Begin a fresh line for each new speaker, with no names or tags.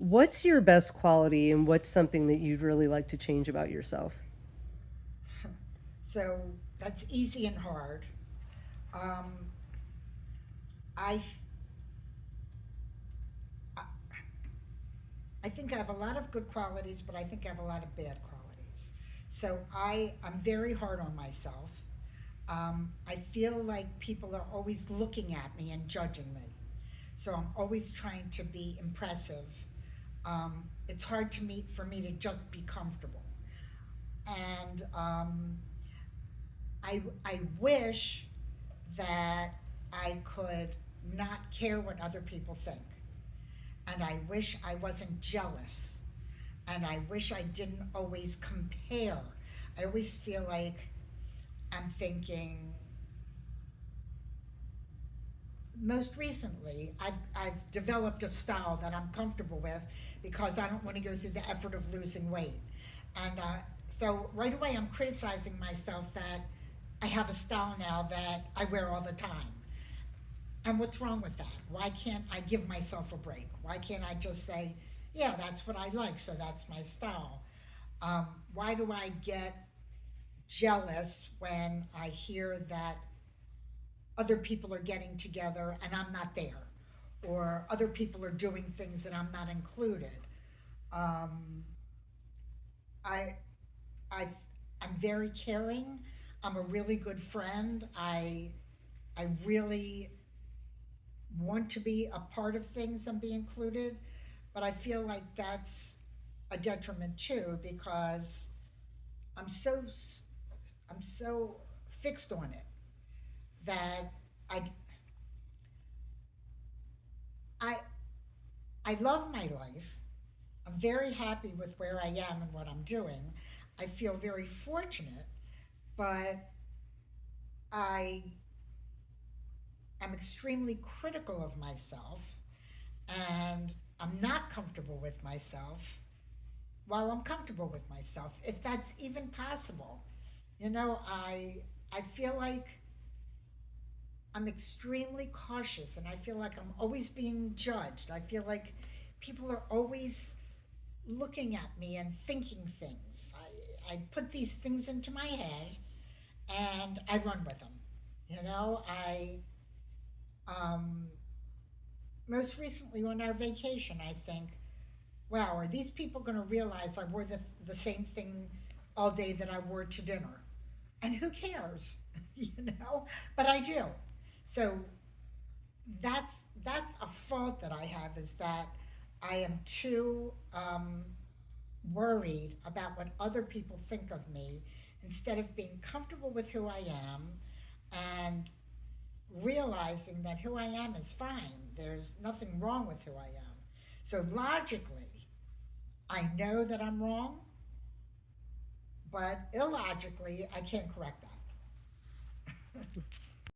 What's your best quality and what's something that you'd really like to change about yourself?
So that's easy and hard. Um, I, f- I I think I have a lot of good qualities, but I think I have a lot of bad qualities. So I'm very hard on myself. I feel like people are always looking at me and judging me. So I'm always trying to be impressive. It's hard for me to just be comfortable. And I wish that I could not care what other people think. And I wish I wasn't jealous. And I wish I didn't always compare. I always feel like I'm thinking, most recently, I've developed a style that I'm comfortable with because I don't want to go through the effort of losing weight. And so right away, I'm criticizing myself that I have a style now that I wear all the time. And what's wrong with that? Why can't I give myself a break? Why can't I just say, yeah, that's what I like, so that's my style? Why do I get jealous when I hear that other people are getting together and I'm not there? Or other people are doing things and I'm not included? Um, I, I, I'm very caring. I'm a really good friend. I really want to be a part of things and be included, but I feel like that's a detriment too because I'm so I'm so fixed on it that I I I love my life. I'm very happy with where I am and what I'm doing. I feel very fortunate, but I am extremely critical of myself and I'm not comfortable with myself while I'm comfortable with myself, if that's even possible. You know, I feel like I'm extremely cautious and I feel like I'm always being judged. I feel like people are always looking at me and thinking things. I put these things into my head and I run with them. You know, um, most recently on our vacation, I think, wow, are these people going to realize I wore the same thing all day that I wore to dinner? And who cares? You know, but I do. So that's that's a fault that I have, is that I am too worried about what other people think of me instead of being comfortable with who I am and realizing that who I am is fine. There's nothing wrong with who I am. So logically, I know that I'm wrong, but illogically, I can't correct that.